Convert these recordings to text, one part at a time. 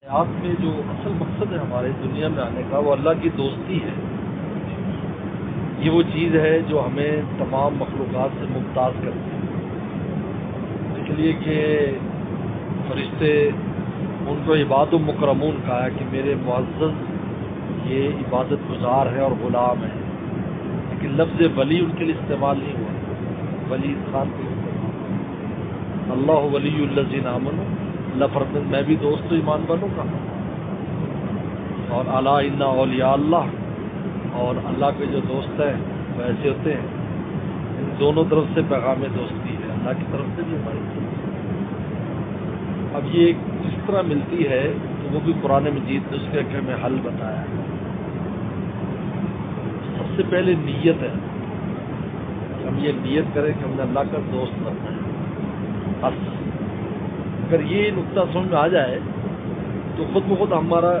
حیات میں جو اصل مقصد ہے ہمارے دنیا میں آنے کا وہ اللہ کی دوستی ہے. یہ وہ چیز ہے جو ہمیں تمام مخلوقات سے ممتاز کرتی ہے. اس لیے کہ فرشتے ان کو عباد و مکرمون کہا ہے کہ میرے معزز یہ عبادت گزار ہے اور غلام ہے. لیکن لفظ ولی ان کے لیے استعمال نہیں ہوا. ولی انسان کے لیے استعمال. اللہ ولی الذین آمنوا، اللہ فرماتا ہے میں بھی دوست ایمان والوں کا. اور الا ان اولیاء اللہ، اور اللہ کے جو دوست ہیں وہ ایسے ہوتے ہیں. ان دونوں طرف سے پیغام دوستی ہے، اللہ کی طرف سے بھی ہماری طرف سے. اب یہ کس طرح ملتی ہے تو وہ بھی قرآن مجید نے اس کے ہمیں حل بتایا ہے. سب سے پہلے نیت ہے کہ ہم یہ نیت کریں کہ ہم نے اللہ کا دوست بننا ہے. اگر یہ نقطہ سمجھ میں آ جائے تو خود بخود ہمارا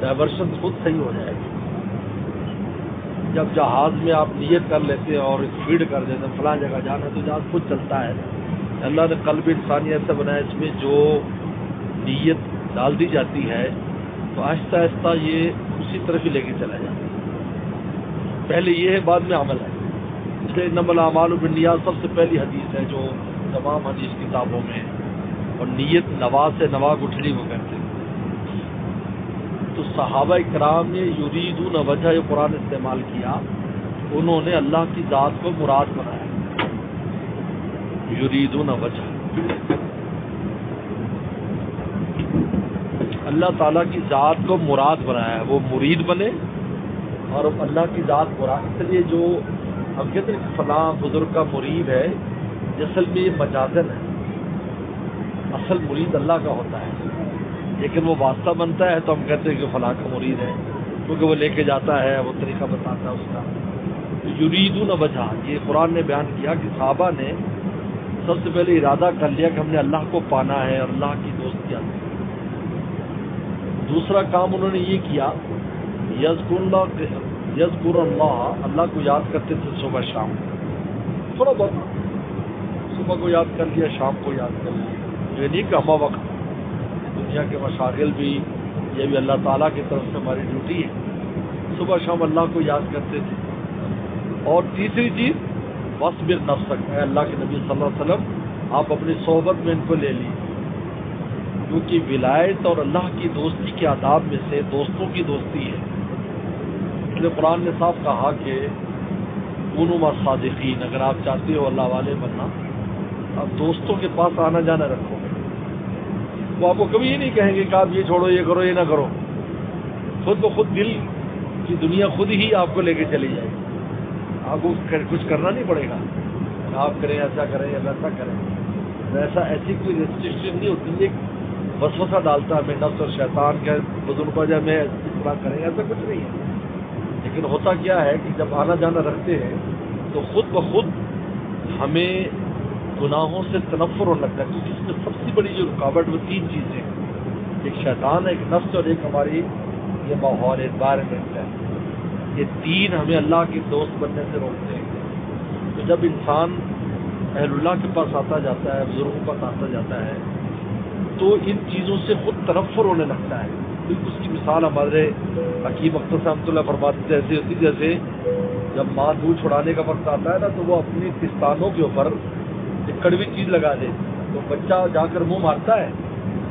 ڈائیورشن خود صحیح ہو جائے گا. جب جہاز میں آپ نیت کر لیتے ہیں اور فیڈ کر دیتے ہیں فلاں جگہ جانا تو جہاز خود چلتا ہے. اللہ نے قلب انسانی ایسا بنایا اس میں جو نیت ڈال دی جاتی ہے تو آہستہ آہستہ یہ اسی طرف ہی لے کے چلا جاتا ہے. پہلے یہ ہے بعد میں عمل ہے. اس لیے انما الاعمال بالنیات سب سے پہلی حدیث ہے جو تمام حدیث کتابوں میں. اور نیت نوا سے نوا گٹھڑی وہ کہتے ہیں. تو صحابہ کرام نے یریدون وجہ یہ قرآن استعمال کیا. انہوں نے اللہ کی ذات کو مراد بنایا. یریدون وجہ، اللہ تعالیٰ کی ذات کو مراد بنایا ہے. وہ مرید بنے اور اللہ کی ذات مراد. اس لیے جو ہم کہتے ہیں کہ فلاں بزرگ کا مرید ہے، اصل میں یہ مجازن ہے. اصل مرید اللہ کا ہوتا ہے، لیکن وہ واسطہ بنتا ہے تو ہم کہتے ہیں کہ فلاں کا مرید ہے کیونکہ وہ لے کے جاتا ہے، وہ طریقہ بتاتا ہے اس کا. یریدون وجہ، یہ قرآن نے بیان کیا کہ صحابہ نے سب سے پہلے ارادہ کر لیا کہ ہم نے اللہ کو پانا ہے اور اللہ کی دوستی آتی ہے. دوسرا کام انہوں نے یہ کیا یذکر اللہ، اللہ کو یاد کرتے تھے صبح شام. تھوڑا بہت صبح کو یاد کر لیا، شام کو یاد کر لیا. یہ نہیں کہ ہمہ وقت دنیا کے مشاغل بھی، یہ بھی اللہ تعالیٰ کی طرف سے ہماری ڈیوٹی ہے. صبح شام اللہ کو یاد کرتے تھے. اور تیسری چیز واصبر نفسک، اے اللہ کے نبی صلی اللہ علیہ وسلم آپ اپنی صحبت میں ان کو لے لی، کیونکہ ولایت اور اللہ کی دوستی کے آداب میں سے دوستوں کی دوستی ہے. اس لیے قرآن نے صاف کہا کہ کونوا مع الصادقین، اگر آپ چاہتے ہو اللہ والے بننا آپ دوستوں کے پاس آنا جانا رکھو. وہ آپ کو کبھی یہ نہیں کہیں گے کہ آپ یہ چھوڑو، یہ کرو، یہ نہ کرو. خود بخود دل کی دنیا خود ہی آپ کو لے کے چلی جائے گی. آپ کو کچھ کرنا نہیں پڑے گا. آپ کریں، ایسا کریں یا ویسا کریں. ویسا ایسی کوئی ریسٹرکشن نہیں ہوتی. ایک وسوسہ ڈالتا ہے ہمیں نفس اور شیطان کے بزرگ وجہ میں اس طرح کریں، ایسا کچھ نہیں ہے. لیکن ہوتا کیا ہے کہ جب آنا جانا رکھتے ہیں تو خود بخود ہمیں گناہوں سے تنفر ہونے لگتا ہے. کیونکہ اس میں سب سے بڑی جو رکاوٹ وہ تین چیزیں ہیں، ایک شیطان ہے، ایک نفس اور ایک ہماری یہ ماحول انوائرمنٹ ہے. یہ تین ہمیں اللہ کے دوست بننے سے روکتے ہیں. تو جب انسان اہل اللہ کے پاس آتا جاتا ہے، بزرگوں کے پاس آتا جاتا ہے تو ان چیزوں سے خود تنفر ہونے لگتا ہے. اس کی مثال ہمارے حکیم اختر رحمۃ اللہ فرماتے تھے ایسی ہوتی جیسے جب ماں دودھ چھڑانے کا وقت آتا ہے نا تو وہ اپنی پستانوں کے اوپر ایک کڑوی چیز لگا دے تو بچہ جا کر منہ مارتا ہے،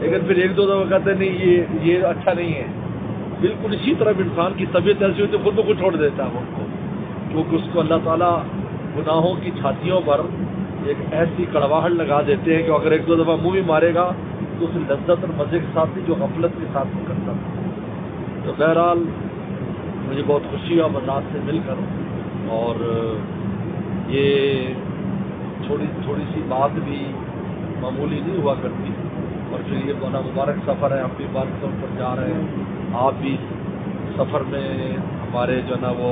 لیکن پھر ایک دو دفعہ کہتے ہیں نہیں یہ اچھا نہیں ہے. بالکل اسی طرح انسان کی طبیعت ایسی ہوتی ہے خود کو چھوڑ دیتا ہے ان کو، کیونکہ اس کو اللہ تعالیٰ گناہوں کی چھاتیوں پر ایک ایسی کڑواہٹ لگا دیتے ہیں کہ اگر ایک دو دفعہ منہ بھی مارے گا تو اس لذت اور مزے کے ساتھ بھی جو غفلت کے ساتھ وہ کرتا تھا. تو بہرحال مجھے بہت خوشی ہوا بذات سے مل کر، اور یہ تھوڑی سی بات بھی معمولی نہیں ہوا کرتی. اور پھر یہ بڑا مبارک سفر ہے، ہم بھی مبارک طور پر جا رہے ہیں، آپ بھی سفر میں ہمارے جو ہے نا وہ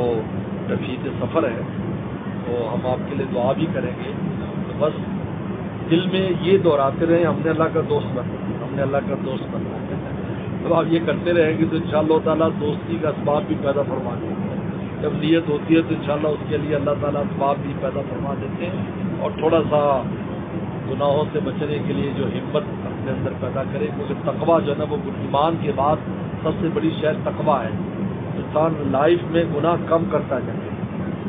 رفیق سفر ہے، تو ہم آپ کے لیے دعا بھی کریں گے. تو بس دل میں یہ دہراتے رہیں ہم نے اللہ کا دوست بننا، ہم نے اللہ کا دوست بننا. جب آپ یہ کرتے رہیں گے تو انشاءاللہ تعالیٰ دوستی کا اسباب بھی پیدا فرما دیں گے. جب نیت ہوتی ہے تو انشاءاللہ اس کے لیے اللہ تعالیٰ اسباب بھی پیدا فرما دیتے ہیں. اور تھوڑا سا گناہوں سے بچنے کے لیے جو ہمت اپنے اندر پیدا کرے، کیونکہ تقویٰ جو ہے نا وہ ایمان کے بعد سب سے بڑی شے تقویٰ ہے. انسان لائف میں گناہ کم کرتا جائے.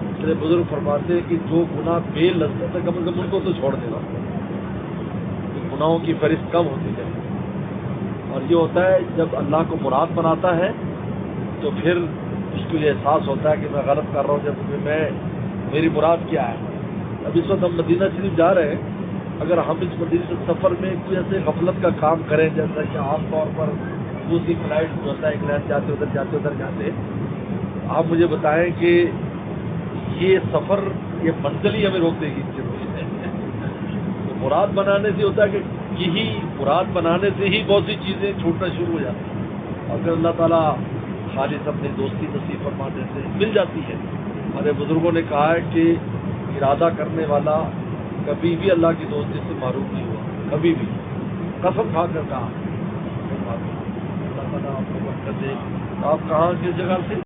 اس لیے بزرگ فرماتے ہیں کہ جو گناہ بے لذت ہے کم از کم ان کو تو چھوڑ دینا، گناہوں کی فہرست کم ہوتی جائے. اور یہ ہوتا ہے جب اللہ کو مراد بناتا ہے تو پھر اس کو یہ احساس ہوتا ہے کہ میں غلط کر رہا ہوں، جب میری مراد کیا ہے. اب اس وقت ہم مدینہ شریف جا رہے ہیں، اگر ہم اس مدینہ سفر میں کوئی ایسے غفلت کا کام کریں جیسا کہ عام طور پر دوسری فلائٹ جو ہوتا ہے انگلینڈ جاتے ادھر جاتے، آپ مجھے بتائیں کہ یہ سفر، یہ منزل ہی ہمیں روک دے گی. تو مراد بنانے سے ہوتا ہے کہ یہی مراد بنانے سے ہی بہت سی چیزیں چھوٹنا شروع ہو جاتی ہیں، اور پھر اللہ تعالیٰ خالص اپنی دوستی نصیب فرمانے سے مل جاتی ہے. ہمارے بزرگوں نے کہا ہے کہ ارادہ کرنے والا کبھی بھی اللہ کی دوستی سے معروف نہیں ہوا، کبھی بھی. قسم کھا کر کہا. اللہ تعالیٰ آپ کو برکت دے. آپ کہاں کس جگہ سے؟